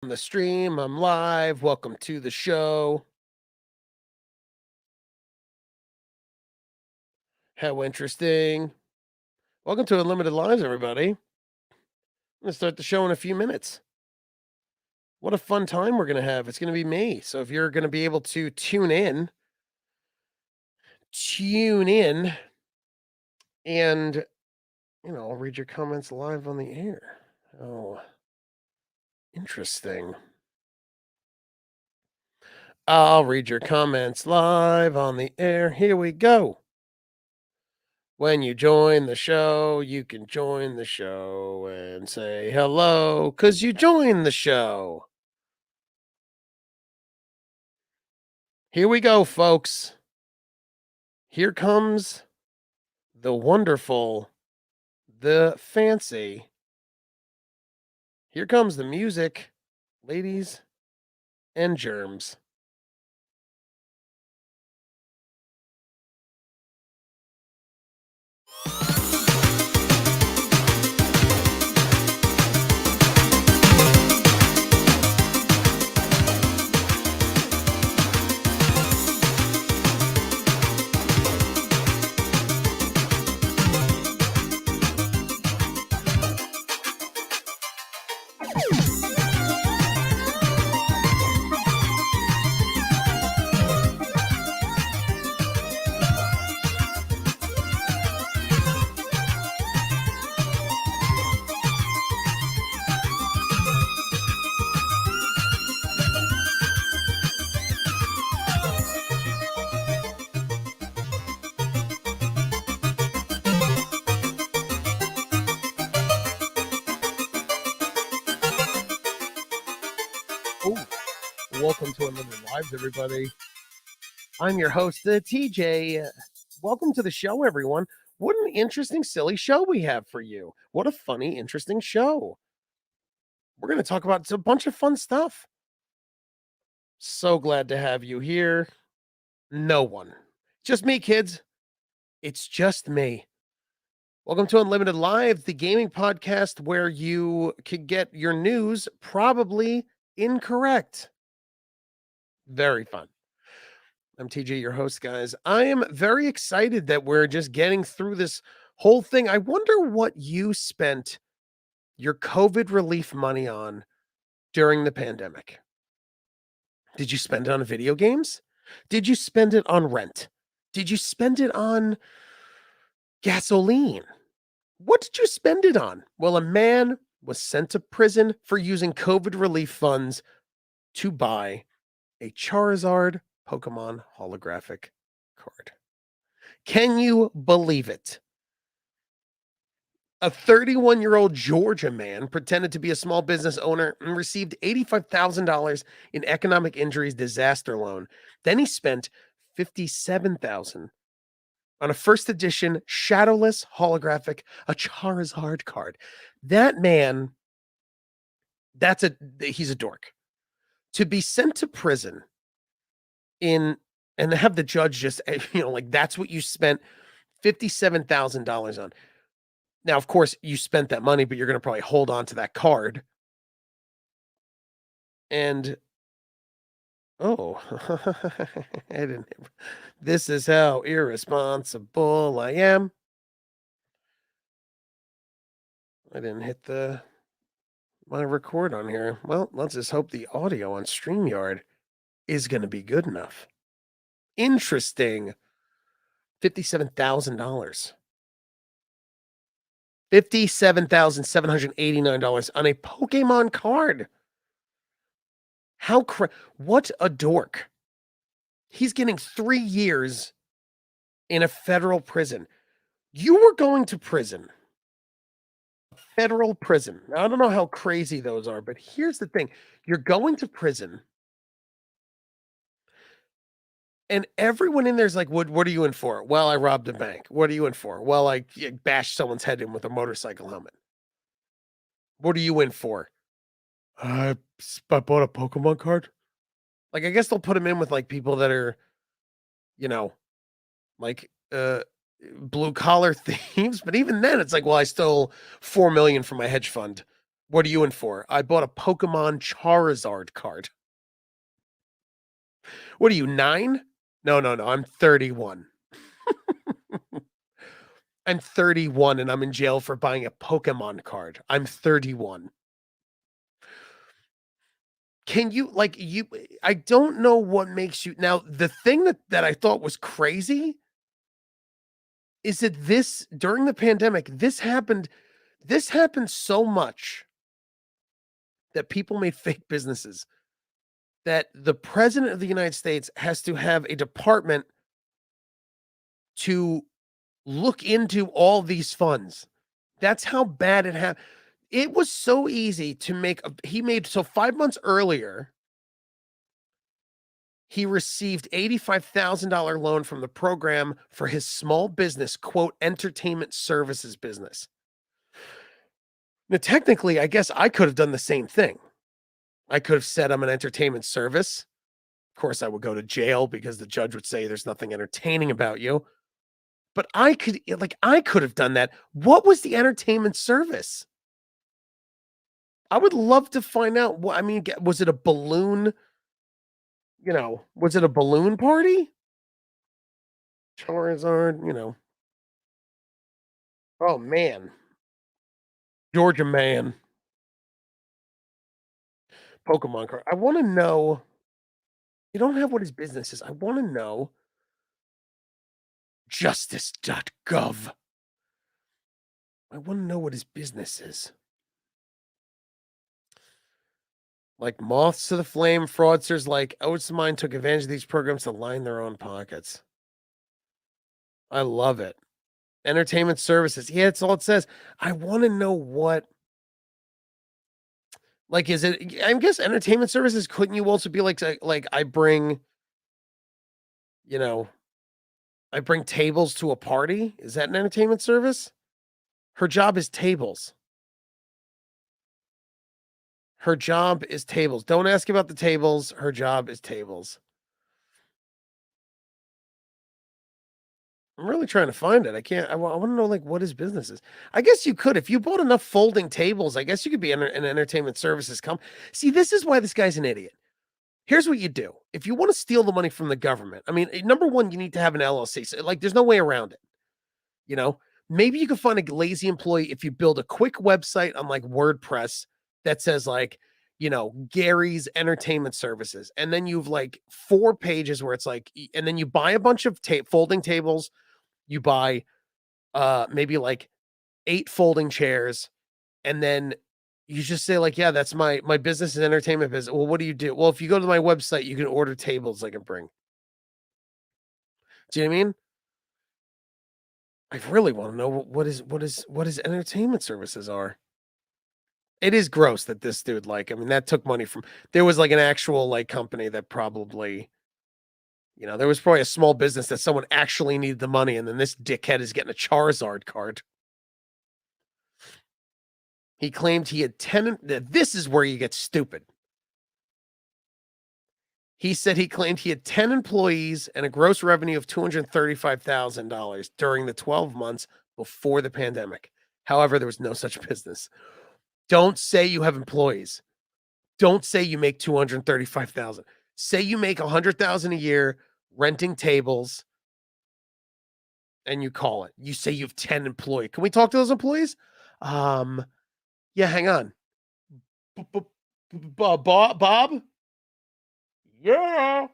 On the stream. I'm live. Welcome to the show. How interesting. Welcome to Unlimited Lives, everybody. I'm going to start the show in a few minutes. What a fun time we're going to have. It's going to be me. So if you're going to be able to tune in and, I'll read your comments live on the air. Oh, interesting. I'll read your comments live on the air. Here we go. When you join the show, you can join the show and say hello because you joined the show. Here we go, folks. Here comes the wonderful, the fancy. Here comes the music, ladies and germs. Oh, welcome to Unlimited Lives, everybody. I'm your host, TJ. Welcome to the show, everyone. What an interesting, silly show we have for you. What a funny, interesting show. We're going to talk about a bunch of fun stuff. So glad to have you here. No one. Just me, kids. It's just me. Welcome to Unlimited Live, the gaming podcast where you can get your news probably incorrect. Very fun. I'm TJ, your host, guys. I am very excited that we're just getting through this whole thing. I wonder what you spent your COVID relief money on during the pandemic. Did you spend it on video games? Did you spend it on rent? Did you spend it on gasoline? What did you spend it on? Well, a man was sent to prison for using COVID relief funds to buy a Charizard Pokemon holographic card. Can you believe it? A 31-year-old Georgia man pretended to be a small business owner and received $85,000 in economic injuries disaster loan. Then he spent $57,000 on a first edition shadowless holographic, a Charizard card. That man, he's a dork. To be sent to prison and have the judge just, that's what you spent $57,000 on. Now, of course, you spent that money, but you're going to probably hold on to that card. And, oh, this is how irresponsible I am. I didn't hit my record on here. Well, let's just hope the audio on StreamYard is going to be good enough. Interesting. $57,000. $57,789 on a Pokemon card. What a dork. He's getting 3 years in a federal prison. You were going to prison. Federal prison. Now, I don't know how crazy those are, but here's the thing. You're going to prison. And everyone in there's like, what are you in for? Well, I robbed a bank. What are you in for? Well, I bashed someone's head in with a motorcycle helmet. What are you in for? I bought a Pokemon card. Like, I guess they'll put him in with like people that are, like blue collar thieves. But even then, it's like, well, I stole $4 million from my hedge fund. What are you in for? I bought a Pokemon Charizard card. What are you, 9? No, no, no, I'm 31. I'm 31 and I'm in jail for buying a Pokemon card. I'm 31. Can you like you I don't know what makes you now the thing that I thought was crazy is that this during the pandemic, this happened so much that people made fake businesses that the president of the United States has to have a department to look into all these funds. That's how bad it happened. It was so easy to make a he made so 5 months earlier, he received $85,000 loan from the program for his small business, quote, entertainment services business. Now, technically, I guess I could have done the same thing. I could have said I'm an entertainment service. Of course, I would go to jail because the judge would say there's nothing entertaining about you. But I could have done that. What was the entertainment service? I would love to find out. What I mean, was it a balloon? Was it a balloon party? Charizard. Oh man, Georgia man, Pokemon card. I want to know. You don't have what his business is. I want to know justice.gov. I want to know what his business is. Like moths to the flame, fraudsters like Oats Mine took advantage of these programs to line their own pockets. I love it. Entertainment services. Yeah, it's all it says. I want to know what, like, is it, I guess entertainment services, couldn't you also be like you know, I bring tables to a party? Is that an entertainment service? Her job is tables. Her job is tables. Don't ask about the tables. Her job is tables. I'm really trying to find it. I can't. I want to know like what his business is. I guess you could if you bought enough folding tables. I guess you could be an entertainment services company. See, this is why this guy's an idiot. Here's what you do if you want to steal the money from the government. I mean, number one, you need to have an LLC. So, like, there's no way around it. You know, maybe you can find a lazy employee if you build a quick website on like WordPress that says like, Gary's entertainment services. And then you've like 4 pages where it's like, and then you buy a bunch of folding tables. You buy maybe like 8 folding chairs, and then you just say like, yeah, that's my business is entertainment business. Well, what do you do? Well, if you go to my website, you can order tables I can bring. Do you know what I mean? I really want to know what his entertainment services are. It is gross that this dude, like, I mean, that took money from, there was like an actual like company that probably, there was probably a small business that someone actually needed the money, and then this dickhead is getting a Charizard card. He claimed he had 10, this is where you get stupid. He said he claimed he had 10 employees and a gross revenue of $235,000 during the 12 months before the pandemic. However, there was no such business. Don't say you have employees. Don't say you make 235,000. Say you make 100,000 a year renting tables and you call it. You say you have 10 employees. Can we talk to those employees? Yeah, hang on. Bob? Yeah.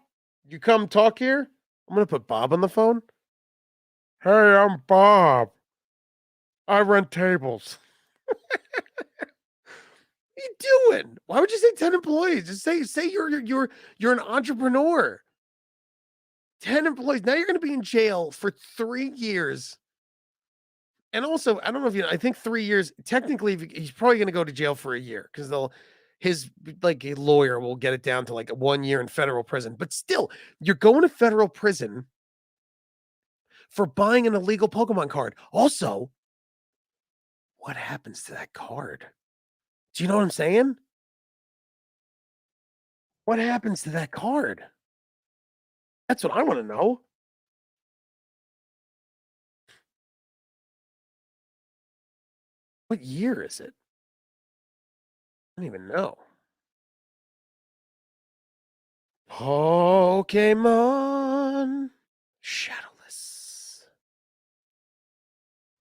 You come talk here? I'm going to put Bob on the phone. Hey, I'm Bob. I rent tables. What are you doing? Why would you say 10 employees? Just say you're an entrepreneur. 10 employees. Now you're going to be in jail for 3 years. And also, I don't know if I think 3 years, technically he's probably going to go to jail for a year because his like a lawyer will get it down to like 1 year in federal prison. But still, you're going to federal prison for buying an illegal Pokemon card. Also, what happens to that card? Do you know what I'm saying? What happens to that card? That's what I want to know. What year is it? I don't even know. Pokemon Shadowless.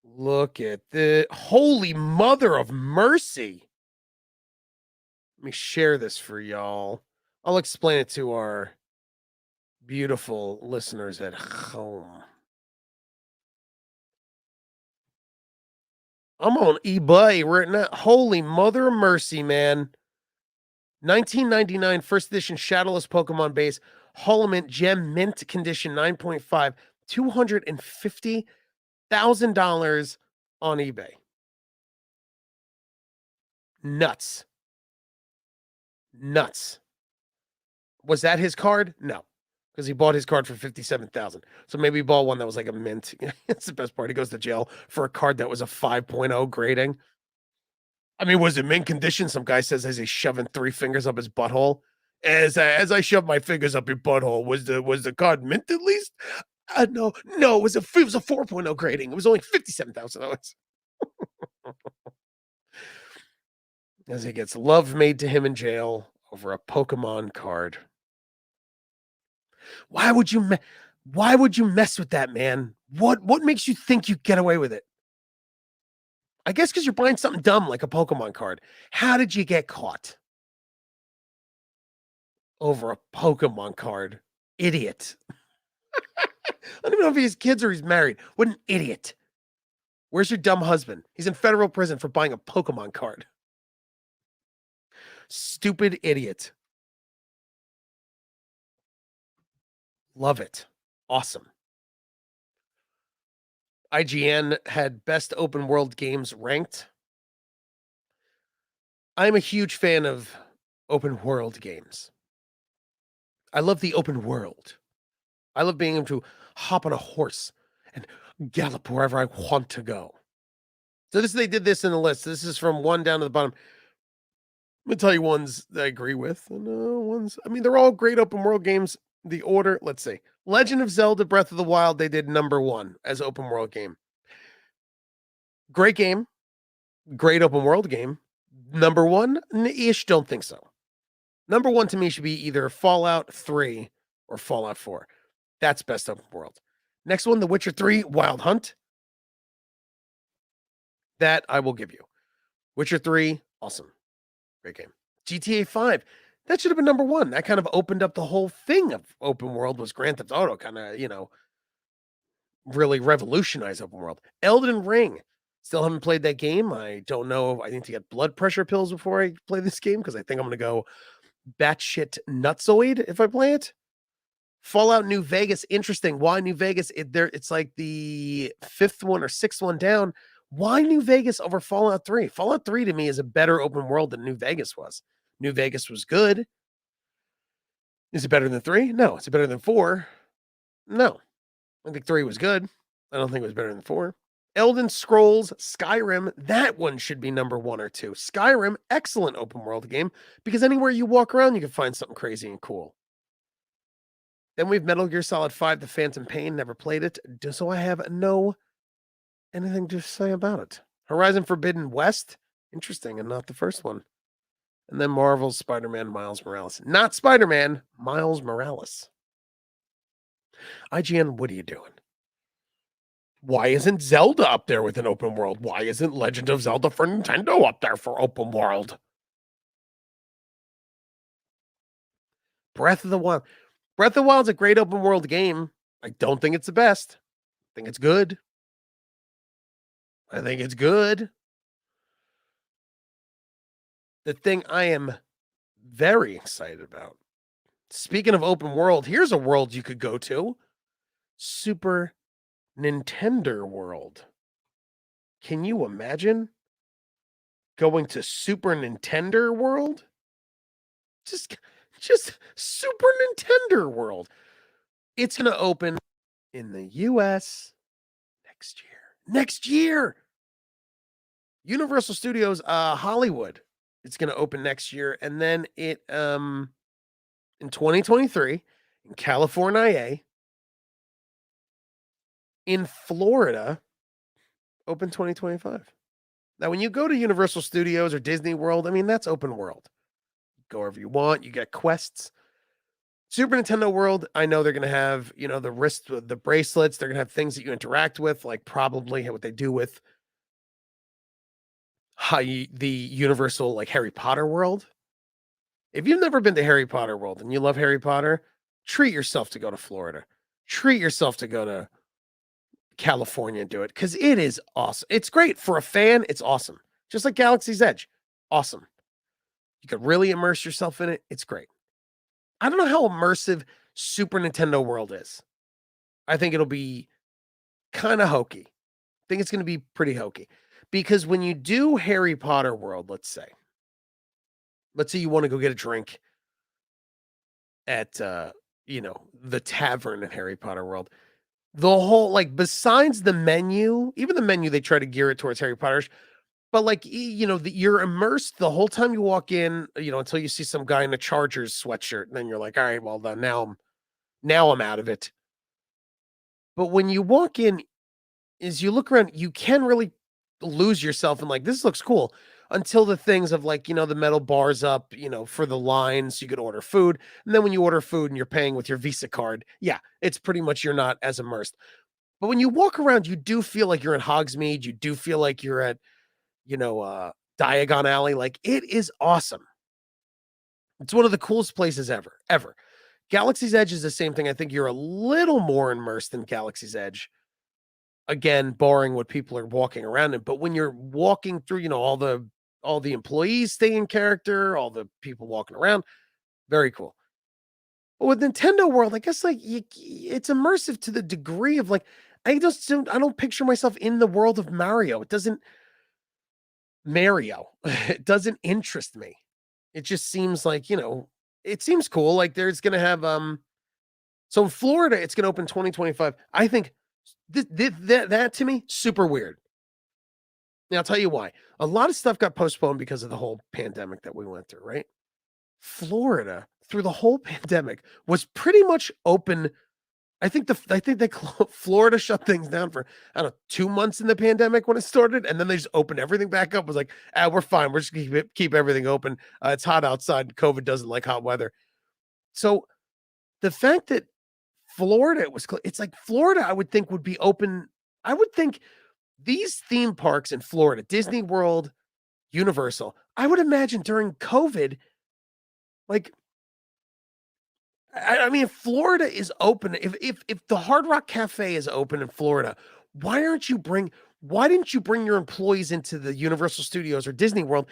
Look at the holy mother of mercy. Let me share this for y'all. I'll explain it to our beautiful listeners at home. I'm on eBay right now. Holy mother of mercy, man. 1999 first edition Shadowless Pokemon base, Holomint Gem Mint Condition 9.5, $250,000 on eBay. Nuts. Nuts. Was that his card? No, because he bought his card for 57,000. So maybe he bought one that was like a mint. It's the best part. He goes to jail for a card that was a 5.0 grading. I mean, was it mint condition? Some guy says as he's shoving 3 fingers up his butthole. As I shove my fingers up your butthole, was the card mint at least? No, it was a 4.0 grading. It was only $57,000. As he gets love made to him in jail over a Pokemon card. Why would you mess with that, man? What makes you think you get away with it? I guess because you're buying something dumb like a Pokemon card. How did you get caught? Over a Pokemon card. Idiot. I don't even know if he has kids or he's married. What an idiot. Where's your dumb husband? He's in federal prison for buying a Pokemon card. Stupid idiot. Love it. Awesome. IGN had best open world games ranked. I'm a huge fan of open world games. I love the open world. I love being able to hop on a horse and gallop wherever I want to go. So they did this in the list. This is from 1 down to the bottom. I'm gonna tell you ones that I agree with, and ones. I mean, they're all great open world games. The order, let's see. Legend of Zelda: Breath of the Wild. They did number 1 as open world game. Great game, great open world game. Number 1, ish. Don't think so. Number 1 to me should be either Fallout 3 or Fallout 4. That's best open world. Next one, The Witcher 3 Wild Hunt. That I will give you. Witcher 3, awesome. Great game. GTA 5, that should have been number 1. That kind of opened up the whole thing of open world was Grand Theft Auto, kind of, really revolutionized open world. Elden Ring, still haven't played that game. I don't know. I need to get blood pressure pills before I play this game because I think I'm going to go batshit nutsoid if I play it. Fallout New Vegas, interesting. Why New Vegas? It's like the 5th one or 6th one down. Why New Vegas over Fallout 3? Fallout 3 to me is a better open world than New Vegas was. New Vegas was good. Is it better than 3? No. Is it better than 4? No. I think 3 was good. I don't think it was better than 4. Elden Scrolls Skyrim, that one should be number 1 or 2. Skyrim, excellent open world game because anywhere you walk around, you can find something crazy and cool. Then we've Metal Gear Solid 5, The Phantom Pain. Never played it, so I have no anything to say about it. Horizon Forbidden West, interesting, and not the first one. And then Marvel's Spider-Man Miles Morales. Not Spider-Man, Miles Morales. IGN, what are you doing? Why isn't Zelda up there with an open world? Why isn't Legend of Zelda for Nintendo up there for open world? Breath of the Wild. Breath of the Wild's a great open world game. I don't think it's the best. I think it's good. The thing I am very excited about. Speaking of open world, here's a world you could go to. Super Nintendo World. Can you imagine going to Super Nintendo World? Just Super Nintendo World. It's going to open in the US next year. Universal Studios Hollywood. It's going to open next year, and then it in 2023 in California, in Florida, open 2025. Now, when you go to Universal Studios or Disney World, I mean, that's open world. Go wherever you want. You get quests. Super Nintendo World, I know they're going to have, the wrist, the bracelets. They're going to have things that you interact with, like probably what they do with the Universal, like Harry Potter World. If you've never been to Harry Potter World and you love Harry Potter, treat yourself to go to Florida. Treat yourself to go to California and do it because it is awesome. It's great for a fan. It's awesome. Just like Galaxy's Edge. Awesome. You could really immerse yourself in it. It's great. I don't know how immersive Super Nintendo World is. I think it'll be kind of hokey. I think it's going to be pretty hokey because when you do Harry Potter World, let's say you want to go get a drink at the tavern in Harry Potter World. The whole like besides the menu, even the menu they try to gear it towards Harry Potter, but like you're immersed the whole time you walk in, until you see some guy in a Chargers sweatshirt, and then you're like, all right, well then now I'm out of it. But when you walk in, as you look around, you can really lose yourself in like this looks cool until the things of like the metal bars up for the lines you could order food, and then when you order food and you're paying with your Visa card, yeah, it's pretty much you're not as immersed. But when you walk around, you do feel like you're in Hogsmeade. You do feel like you're at, Diagon Alley. Like it is awesome. It's one of the coolest places ever, ever. Galaxy's Edge is the same thing. I think you're a little more immersed in Galaxy's Edge. Again, barring what people are walking around in. But when you're walking through, all the employees stay in character, all the people walking around, very cool. But with Nintendo World, I guess like it's immersive to the degree of like I don't picture myself in the world of Mario. It doesn't Mario. It doesn't interest me. It just seems like, it seems cool. Like there's gonna have so in Florida, it's gonna open 2025. I think that to me, super weird. Now I'll tell you why. A lot of stuff got postponed because of the whole pandemic that we went through, right? Florida, through the whole pandemic, was pretty much open. I think they Florida shut things down for I don't know 2 months in the pandemic when it started, and then they just opened everything back up. It was like, we're fine. We're just gonna keep everything open. It's hot outside. COVID doesn't like hot weather. So the fact that Florida it's like Florida, I would think would be open. I would think these theme parks in Florida, Disney World, Universal, I would imagine during COVID, like I mean, if Florida is open, if the Hard Rock Cafe is open in Florida, why didn't you bring your employees into the Universal Studios or Disney World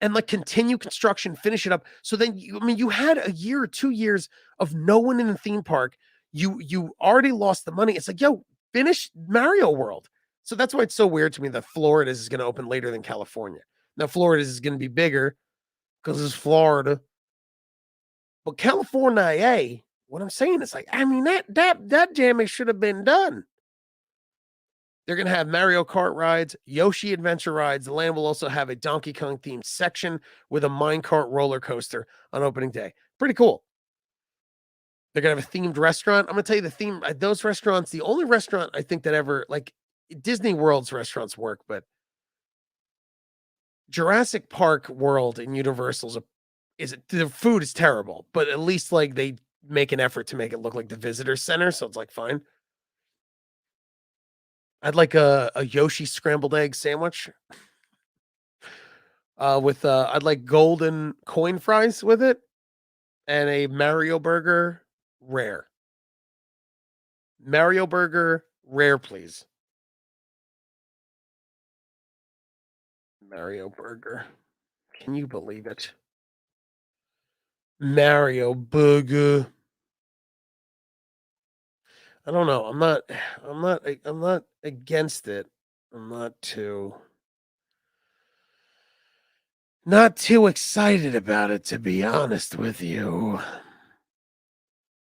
and like continue construction, finish it up? So then you had a year or 2 years of no one in the theme park. You already lost the money. It's like, yo, finish Mario World. So that's why it's so weird to me that Florida is going to open later than California. Now Florida is going to be bigger because it's Florida. But California, what I'm saying is like, I mean, that damage should have been done. They're gonna have Mario Kart rides, Yoshi adventure rides. The land will also have a Donkey Kong themed section with a minecart roller coaster on opening day. Pretty cool. They're gonna have a themed restaurant. I'm gonna tell you the theme. Those restaurants, the only restaurant I think that ever like Disney World's restaurants work, but Jurassic Park World and Universal's the food is terrible, but at least like they make an effort to make it look like the visitor center, so it's like fine. I'd like a Yoshi scrambled egg sandwich with I'd like golden coin fries with it and a Mario burger rare. Mario burger rare, please. Mario burger. Can you believe it? Mario burger. I don't know. I'm not against it. I'm not too excited about it, to be honest with you.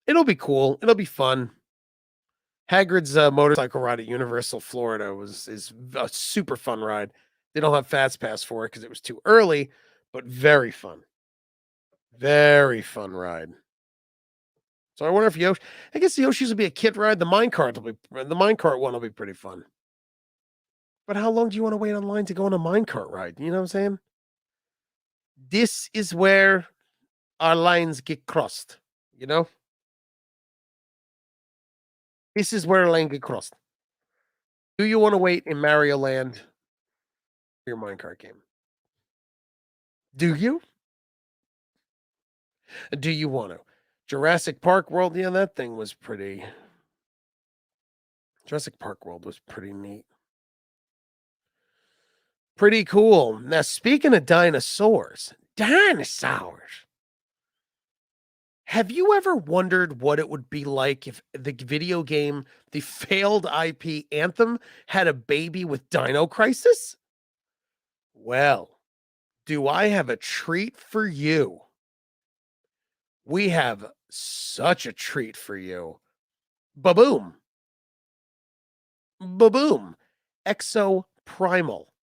It'll be cool. It'll be fun. Hagrid's motorcycle ride at Universal Florida is a super fun ride. They don't have Fast Pass for it because it was too early, but very fun. Very fun ride. So I wonder if Yoshi. I guess the Yoshi's will be a kid ride. The minecart one will be pretty fun. But how long do you want to wait online to go on a minecart ride? You know what I'm saying? This is where our lines get crossed. You know, this is where a line get crossed. Do you want to wait in Mario Land for your minecart game? Do you? Do you want to? Jurassic Park World, yeah, that thing was pretty. Jurassic Park World was pretty neat. Pretty cool. Now, speaking of dinosaurs, have you ever wondered what it would be like if the video game, the failed IP Anthem, had a baby with Dino Crisis? Well, do I have a treat for you? We have such a treat for you. Ba-boom. Ba-boom. Exo Primal.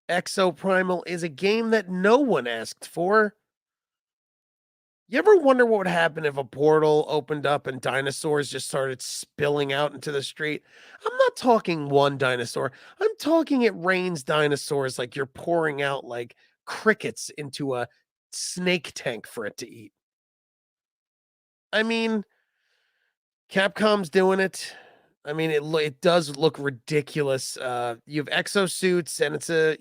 Exo Primal is a game that no one asked for. You ever wonder what would happen if a portal opened up and dinosaurs just started spilling out into the street? I'm not talking one dinosaur. I'm talking it rains dinosaurs like you're pouring out like crickets into a snake tank for it to eat. I mean, Capcom's doing it. I mean, it does look ridiculous. You have exosuits, and it's a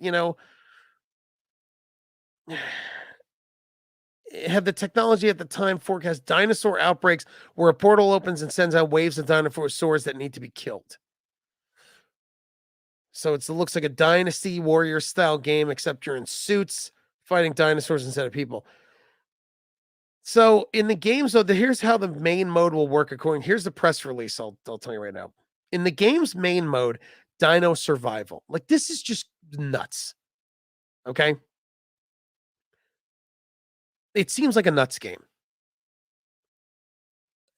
it had the technology at the time forecast dinosaur outbreaks where a portal opens and sends out waves of dinosaurs that need to be killed. So it looks like a Dynasty Warrior style game, except you're in suits fighting dinosaurs instead of people. So in the games, though, here's how the main mode will work. Here's the press release. I'll tell you right now. In the game's main mode, Dino Survival. Like this is just nuts. Okay. It seems like a nuts game.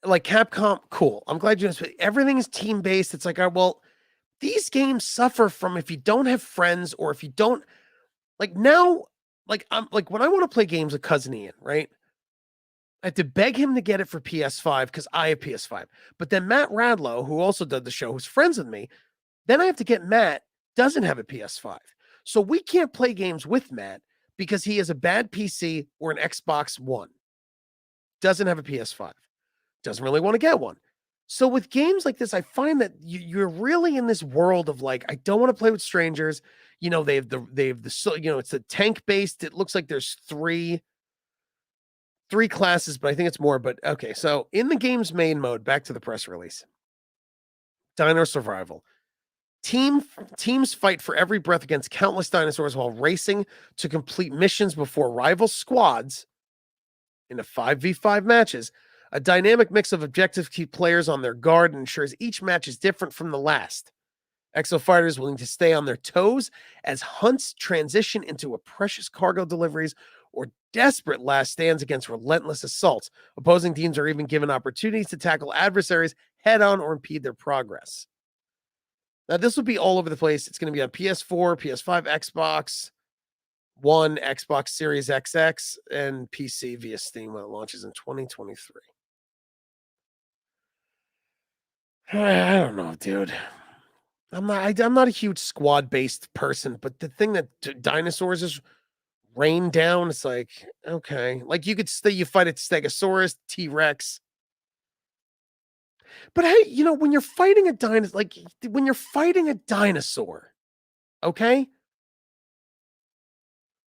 Like Capcom, cool. I'm glad you know everything is team based. It's like, well, these games suffer from if you don't have friends or if you don't like now, like I'm like when I want to play games with cousin Ian, right? I have to beg him to get it for PS5 because I have PS5. But then Matt Radlow, who also did the show, who's friends with me, then I have to get Matt, doesn't have a PS5. So we can't play games with Matt because he has a bad PC or an Xbox One. Doesn't have a PS5. Doesn't really want to get one. So with games like this, I find that you're really in this world of like, I don't want to play with strangers. You know, they have the it's a tank based. It looks like there's three classes, but I think it's more. But okay, so in the game's main mode, back to the press release. Dino Survival. Teams fight for every breath against countless dinosaurs while racing to complete missions before rival squads in a 5v5 matches. A dynamic mix of objectives keep players on their guard and ensures each match is different from the last. Exo fighters willing to stay on their toes as hunts transition into a precious cargo deliveries or desperate last stands against relentless assaults. Opposing teams are even given opportunities to tackle adversaries head on or impede their progress. Now, this will be all over the place. It's going to be on PS4, PS5, Xbox One, Xbox Series XX, and PC via Steam when it launches in 2023. I don't know, dude. I'm not a huge squad based person, but the thing that dinosaurs is rain down, it's like, okay. Like you fight a Stegosaurus, T-Rex. But hey, when you're fighting a dinosaur, like when you're fighting a dinosaur, okay?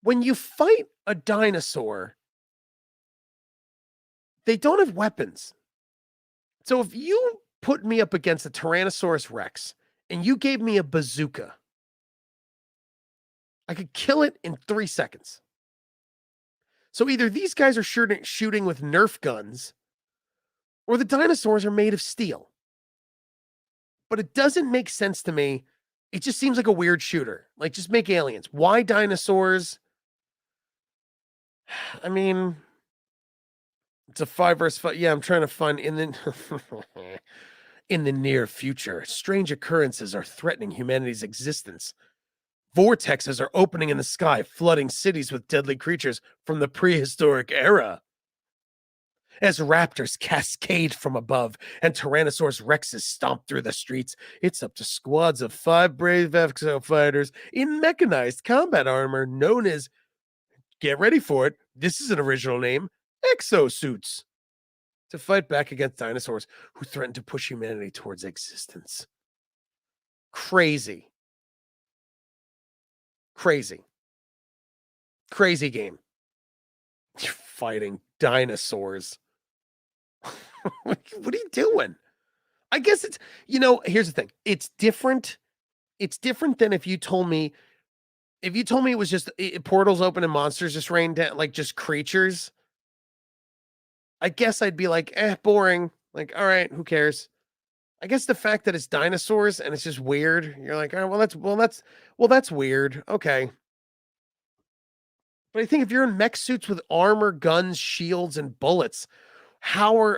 When you fight a dinosaur, they don't have weapons. So if you put me up against a Tyrannosaurus Rex and you gave me a bazooka, I could kill it in 3 seconds. So either these guys are shooting with Nerf guns or the dinosaurs are made of steel. But it doesn't make sense to me. It just seems like a weird shooter. Like, just make aliens. Why dinosaurs? I mean, it's a 5 versus 5. Yeah, I'm trying to find in the near future, strange occurrences are threatening humanity's existence. Vortexes are opening in the sky, flooding cities with deadly creatures from the prehistoric era. As raptors cascade from above and Tyrannosaurus rexes stomp through the streets, it's up to squads of 5 brave exo fighters in mechanized combat armor known as, get ready for it, this is an original name, exosuits, to fight back against dinosaurs who threaten to push humanity towards existence. Crazy. Crazy. Crazy game. Fighting dinosaurs. What are you doing? I guess it's, here's the thing. It's different. It's different than if you told me it was just portals open and monsters just rain down, like just creatures. I guess I'd be like, boring. Like, all right, who cares? I guess the fact that it's dinosaurs and it's just weird, you're like, oh, that's weird. Okay. But I think if you're in mech suits with armor, guns, shields, and bullets, how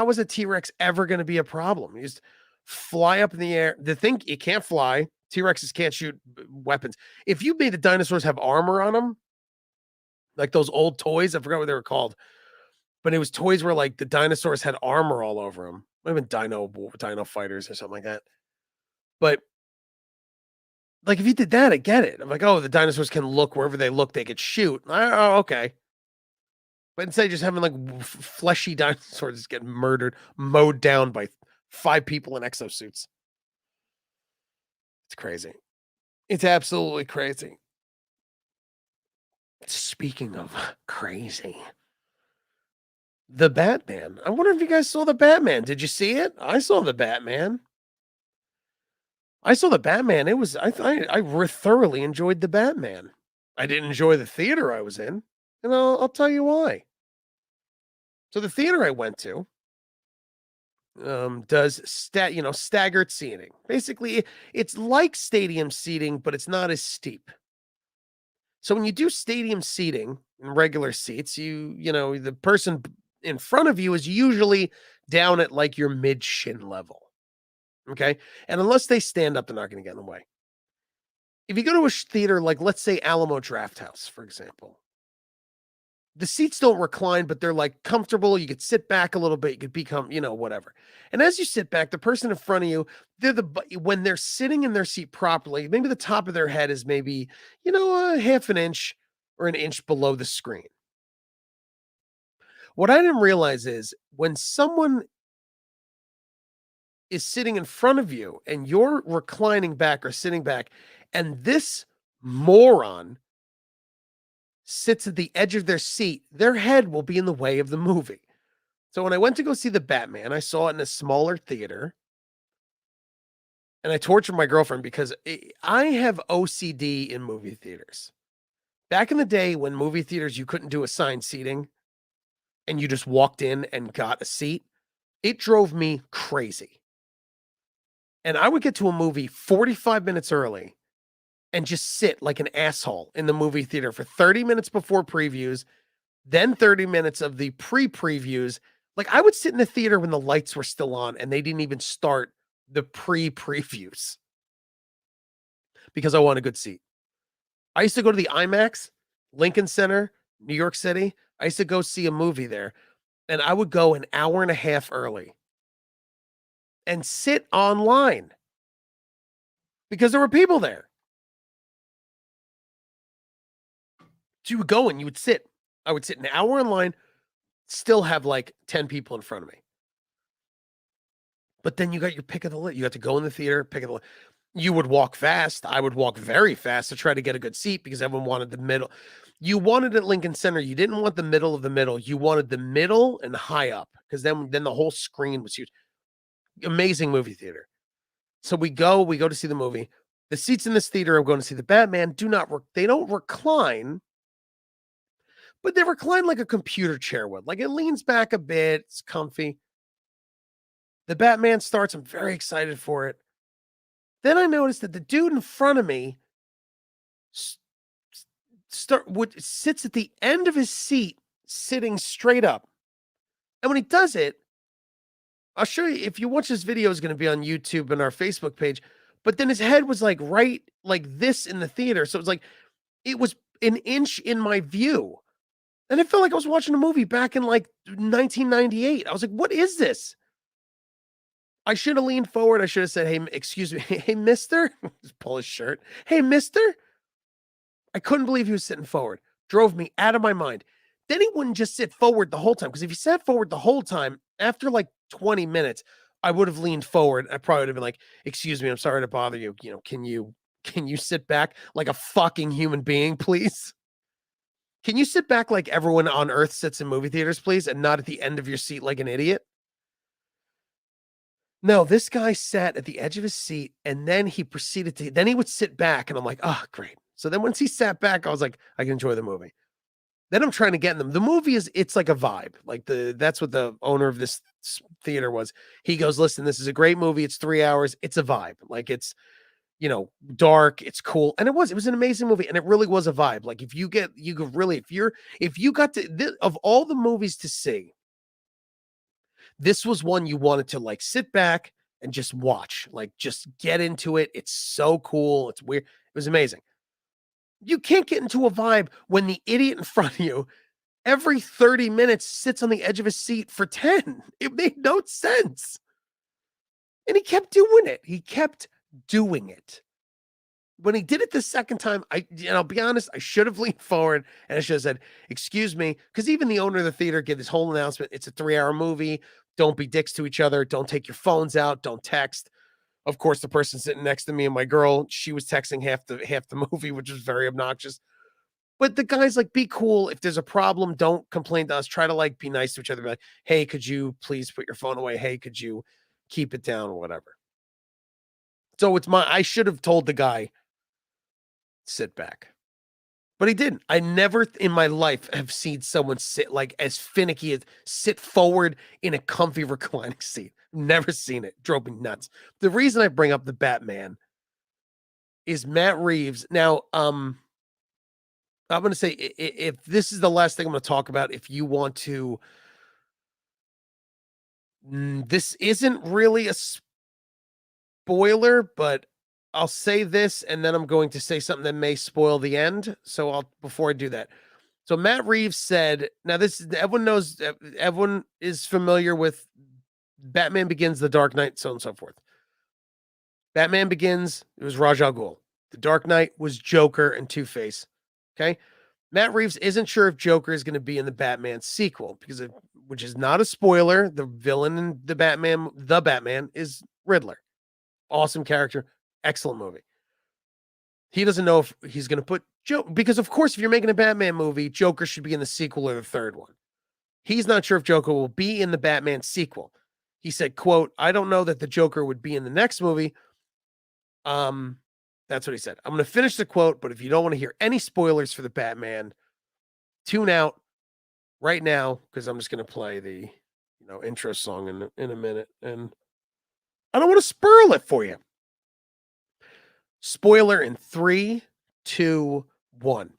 is a T-Rex ever going to be a problem? You just fly up in the air. The thing, it can't fly. T-Rexes can't shoot weapons. If you made the dinosaurs have armor on them, like those old toys, I forgot what they were called, but it was toys where like the dinosaurs had armor all over them. Might have been Dino Fighters or something like that. But like if you did that, I get it. I'm like, oh, the dinosaurs can look wherever they look, they could shoot. Oh, okay. But instead of just having like fleshy dinosaurs get mowed down by 5 people in exosuits. It's crazy. It's absolutely crazy. Speaking of crazy, the Batman. I wonder if you guys saw the Batman. Did you see it? I saw the Batman. It was I thoroughly enjoyed the Batman. I didn't enjoy the theater I was in, and I'll tell you why. So the theater I went to does staggered seating. Basically, it's like stadium seating, but it's not as steep. So when you do stadium seating in regular seats, the person in front of you is usually down at like your mid shin level. Okay. And unless they stand up, they're not going to get in the way. If you go to a theater, like let's say Alamo Drafthouse, for example, the seats don't recline, but they're like comfortable. You could sit back a little bit. You could become, whatever. And as you sit back, the person in front of you, when they're sitting in their seat properly, maybe the top of their head is maybe, a half an inch or an inch below the screen. What I didn't realize is when someone is sitting in front of you and you're reclining back or sitting back, and this moron sits at the edge of their seat, their head will be in the way of the movie. So when I went to go see the Batman, I saw it in a smaller theater. And I tortured my girlfriend because I have OCD in movie theaters. Back in the day when movie theaters, you couldn't do assigned seating and you just walked in and got a seat, it drove me crazy. And I would get to a movie 45 minutes early and just sit like an asshole in the movie theater for 30 minutes before previews, then 30 minutes of the pre-previews. Like I would sit in the theater when the lights were still on and they didn't even start the pre-previews because I want a good seat. I used to go to the IMAX, Lincoln Center, New York City. I used to go see a movie there, and I would go an hour and a half early and sit online because there were people there. So you would go and you would sit. I would sit an hour in line, still have like 10 people in front of me. But then you got your pick of the list. You got to go in the theater, pick of the list. You would walk fast. I would walk very fast to try to get a good seat because everyone wanted the middle. You wanted at Lincoln Center. You didn't want the middle of the middle. You wanted the middle and high up because then the whole screen was huge. Amazing movie theater. So we go to see the movie. The seats in this theater I'm going to see the Batman they don't recline, but they recline like a computer chair would. Like it leans back a bit. It's comfy. The Batman starts. I'm very excited for it. Then I noticed that the dude in front of me sits at the end of his seat, sitting straight up. And when he does it, I'll show you. If you watch this video, is going to be on YouTube and our Facebook page. But then his head was like right like this in the theater, so it was like it was an inch in my view. And it felt like I was watching a movie back in like 1998. I was like, what is this? I should have leaned forward. I should have said, hey, excuse me. Hey, mister. Just pull his shirt. Hey, mister. I couldn't believe he was sitting forward. Drove me out of my mind. Then he wouldn't just sit forward the whole time. Because if he sat forward the whole time, after like 20 minutes, I would have leaned forward. I probably would have been like, excuse me, I'm sorry to bother you. You know, can you sit back like a fucking human being, please? Can you sit back like everyone on earth sits in movie theaters, please, and not at the end of your seat like an idiot? No, this guy sat at the edge of his seat and then he proceeded to, then he would sit back and I'm like, oh, great. So then once he sat back, I was like, I can enjoy the movie. Then I'm trying to get in them. The movie is, it's like a vibe. Like that's what the owner of this theater was. He goes, listen, this is a great movie. It's 3 hours. It's a vibe. Like it's, dark, it's cool. And it was an amazing movie. And it really was a vibe. Like if you get, you could really, if you got to, of all the movies to see, this was one you wanted to like sit back and just watch, like just get into it. It's so cool. It's weird. It was amazing. You can't get into a vibe when the idiot in front of you every 30 minutes sits on the edge of his seat for 10. It made no sense. And he kept doing it. He kept doing it. When he did it the second time, I'll be honest, I should have leaned forward and I should have said, excuse me, because even the owner of the theater gave this whole announcement. It's a 3 hour movie. Don't be dicks to each other. Don't take your phones out. Don't text. Of course, the person sitting next to me and my girl, she was texting half the movie, which was very obnoxious. But the guy's like, be cool. If there's a problem, don't complain to us. Try to like be nice to each other. Be like, hey, could you please put your phone away? Hey, could you keep it down or whatever? So I should have told the guy, sit back. But he didn't. I never in my life have seen someone sit like as finicky as sit forward in a comfy reclining seat. Never seen it. Drove me nuts. The reason I bring up the Batman is Matt Reeves. Now, I'm going to say if this is the last thing I'm going to talk about, if you want to, this isn't really a spoiler, but I'll say this and then I'm going to say something that may spoil the end. So before I do that. So Matt Reeves said, now this is, everyone is familiar with Batman Begins, The Dark Knight, so on and so forth. Batman Begins, it was Ra's al Ghul. The Dark Knight was Joker and Two-Face. Okay. Matt Reeves isn't sure if Joker is going to be in the Batman sequel which is not a spoiler. The villain in the Batman is Riddler. Awesome character. Excellent movie. He doesn't know if he's going to put Joker, because of course, if you're making a Batman movie, Joker should be in the sequel or the third one. He's not sure if Joker will be in the Batman sequel. He said, quote, I don't know that the Joker would be in the next movie. That's what he said. I'm going to finish the quote, but if you don't want to hear any spoilers for the Batman, tune out right now because I'm just going to play the intro song in a minute, and I don't want to spoil it for you. Spoiler in 3, 2, 1.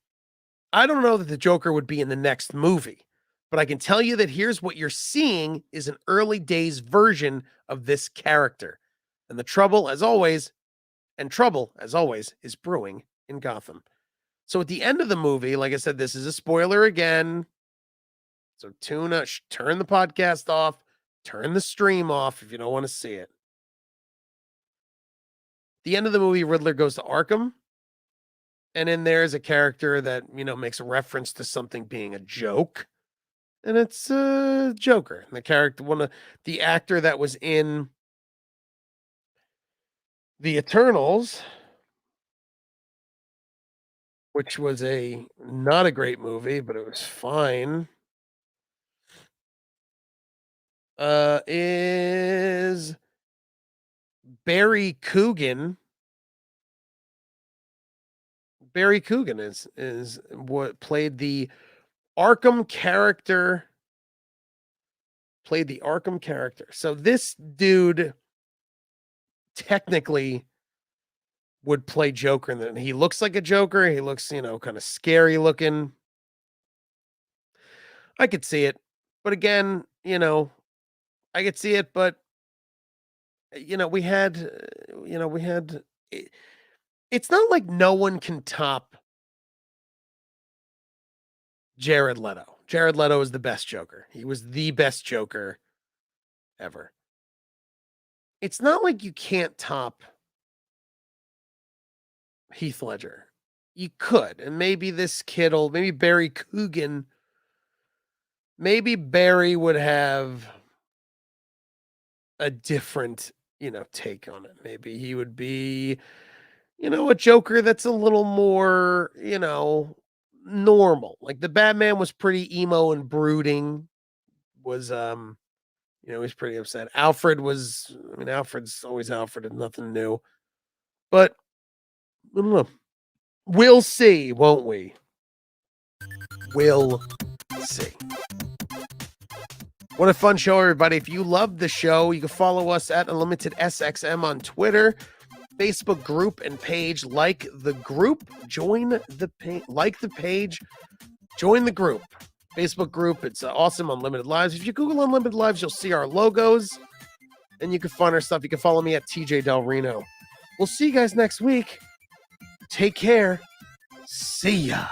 I don't know that the Joker would be in the next movie, but I can tell you that here's what you're seeing is an early days version of this character. And trouble, as always, is brewing in Gotham. So at the end of the movie, like I said, this is a spoiler again. So turn the podcast off, turn the stream off if you don't want to see it. The end of the movie, Riddler goes to Arkham. And in there is a character that, makes a reference to something being a joke. And it's Joker. The character, the actor that was in The Eternals, which was not a great movie, but it was fine, is Barry Coogan. Barry Coogan is what played the Arkham character. So this dude technically would play Joker, and then he looks like a Joker. He looks, kind of scary looking. I could see it, but again, I could see it, but we had, it's not like no one can top Jared Leto. Jared Leto is the best Joker. He was the best Joker ever. It's not like you can't top Heath Ledger. You could, and maybe this kid will, maybe Barry Coogan, maybe Barry would have a different, take on it. Maybe he would be, a Joker that's a little more, normal. Like the Batman was pretty emo and brooding, was he's pretty upset. Alfred's always Alfred and nothing new. But I don't know. We'll see, won't we? We'll see. What a fun show, everybody. If you love the show, you can follow us at Unlimited SXM on Twitter, Facebook group and page. Like the group, join the page, like the page, join the group. Facebook group, it's awesome. Unlimited Lives. If you Google Unlimited Lives, you'll see our logos and you can find our stuff. You can follow me at TJ Del Reno. We'll see you guys next week. Take care. See ya.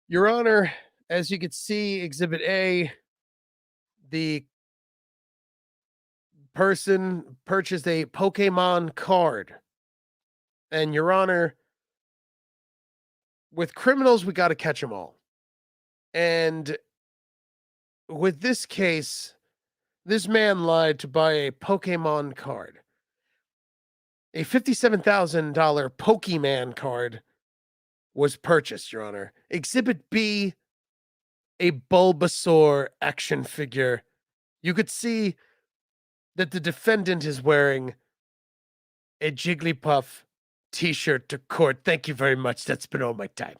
Your Honor, as you can see, Exhibit A, the person purchased a Pokemon card. And Your Honor, with criminals, we got to catch them all. And with this case, this man lied to buy a Pokemon card. A $57,000 Pokemon card was purchased, Your Honor. Exhibit B, a Bulbasaur action figure. You could see that the defendant is wearing a Jigglypuff t-shirt to court. Thank you very much. That's been all my time.